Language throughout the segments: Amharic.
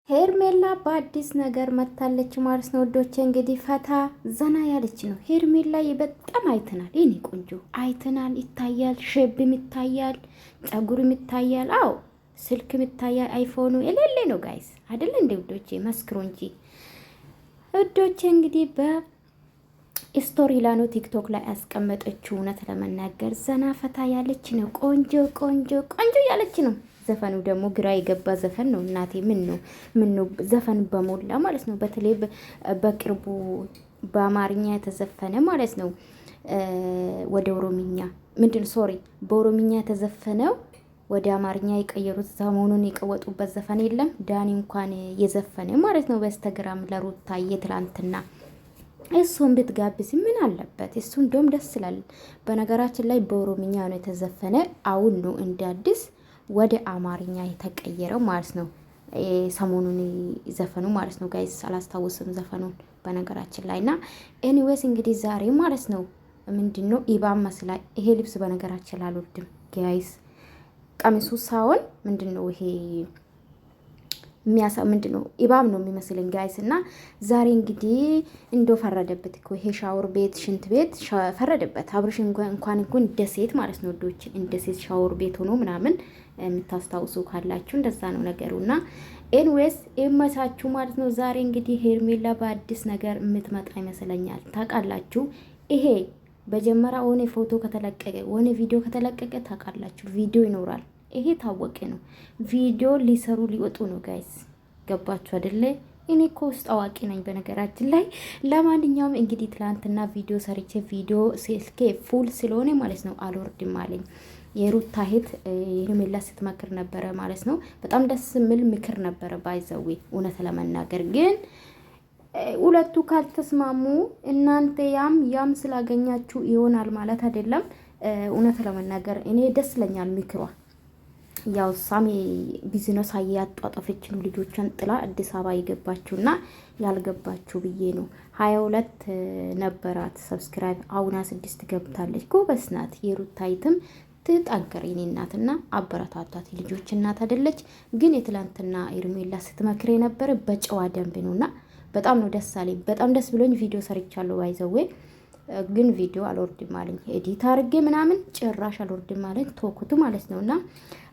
ሄርሜላ በአዲስ ነገር መታለች ማለት ነው ወዶቼ። እንግዲህ ፈታ ዘና ያለች ነው ሄርሜላ። በጣም አይተናል፣ የኔ ቆንጆ አይተናል። ይታያል፣ ሼብም ይታያል፣ ጸጉርም ይታያል። አዎ ስልክም ይታያል። አይፎኑ የሌለ ነው ጋይስ አይደለ እንዴ ውዶቼ? መስክሩ እንጂ ውዶቼ። እንግዲህ በስቶሪ ላኖ ቲክቶክ ላይ ያስቀመጠችው እውነት ለመናገር ዘና ፈታ ያለች ነው። ቆንጆ ቆንጆ ቆንጆ ያለች ነው። ዘፈኑ ደግሞ ግራ የገባ ዘፈን ነው እናቴ። ምን ነው ዘፈን በሞላ ማለት ነው። በተለይ በቅርቡ በአማርኛ የተዘፈነ ማለት ነው ወደ ኦሮምኛ በኦሮምኛ የተዘፈነው ወደ አማርኛ የቀየሩት ሰሞኑን የቀወጡበት ዘፈን የለም ዳኒ እንኳን የዘፈነ ማለት ነው በኢንስታግራም ለሩታዬ ትላንትና። እሱን ብትጋብዝ ምን አለበት? እሱ እንደውም ደስ ይላል። በነገራችን ላይ በኦሮምኛ ነው የተዘፈነ። አሁን ነው እንደ አዲስ ወደ አማርኛ የተቀየረው ማለት ነው። ሰሞኑን ዘፈኑ ማለት ነው ጋይስ። አላስታውስም ዘፈኑን በነገራችን ላይ እና ኤኒዌይስ እንግዲህ ዛሬ ማለት ነው ምንድነው ኢባም መስላ። ይሄ ልብስ በነገራችን ላይ አልወድም ጋይስ። ቀሚሱ ሳይሆን ምንድነው ይሄ ምንድነው ኢባም ነው የሚመስለኝ ጋይስ። እና ዛሬ እንግዲህ ፈረደበት እኮ ይሄ ሻወር ቤት ሽንት ቤት ፈረደበት። አብርሽ እንኳን እንደ ሴት ማለት ነው ወዶች፣ እንደ ሴት ሻወር ቤት ሆኖ ምናምን የምታስታውሱ ካላችሁ እንደዛ ነው ነገሩና ኤንዌስ የመሳችሁ ማለት ነው። ዛሬ እንግዲህ ሄርሜላ በአዲስ ነገር የምትመጣ ይመስለኛል። ታውቃላችሁ ይሄ በጀመራ ሆነ ፎቶ ከተለቀቀ ሆነ ቪዲዮ ከተለቀቀ ታውቃላችሁ ቪዲዮ ይኖራል። ይሄ ታወቀ ነው። ቪዲዮ ሊሰሩ ሊወጡ ነው ጋይስ። ገባችሁ አይደለ? እኔ እኮ ውስጥ አዋቂ ነኝ በነገራችን ላይ። ለማንኛውም እንግዲህ ትላንትና ቪዲዮ ሰርቼ ቪዲዮ ስልኬ ፉል ስለሆነ ማለት ነው አልወርድም አለኝ። የሩታ እህት ሄርሜላ ስትመክር ነበረ ማለት ነው። በጣም ደስ የሚል ምክር ነበረ ባይዘዌ። እውነት ለመናገር ግን ሁለቱ ካልተስማሙ እናንተ ያም ስላገኛችሁ ይሆናል ማለት አይደለም። እውነት ለመናገር እኔ ደስ ለኛል ምክሯ። ያው ሳሚ ቢዝነስ አያጧጧፈች ነው ልጆቿን ጥላ አዲስ አበባ የገባችውና ያልገባችሁ ብዬ ነው። 22 ነበራት ሰብስክራይብ፣ አሁን 6 ገብታለች። ጎበዝ ናት። የሩታይትም ትጠንከር የኔ እናትና አበረታቷት። ልጆች እናት አይደለች። ግን የትላንትና ሄርሜላ ስትመክር የነበረ በጨዋ ደንብ ነውና በጣም ነው ደስ አለኝ። በጣም ደስ ብሎኝ ቪዲዮ ሰርቻለሁ ባይዘዌ። ግን ቪዲዮ አልወርድም አለኝ። ኤዲት አድርጌ ምናምን ጭራሽ አልወርድም አለኝ። ተወኩት ማለት ነውና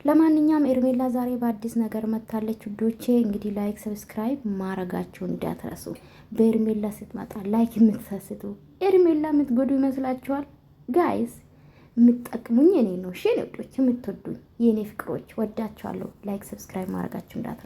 ለማንኛውም ሄርሜላ ዛሬ በአዲስ ነገር መታለች ውዶቼ። እንግዲህ ላይክ ሰብስክራይብ ማረጋችሁ እንዳትረሱ። በሄርሜላ ስትመጣ ላይክ የምትሰስቱ ሄርሜላ የምትጎዱ ይመስላችኋል ጋይስ? የምትጠቅሙኝ እኔ ነው። እሺ ወዶች፣ የምትወዱኝ የኔ ፍቅሮች ወዳችኋለሁ። ላይክ ሰብስክራይብ ማረጋችሁ እንዳትረሱ።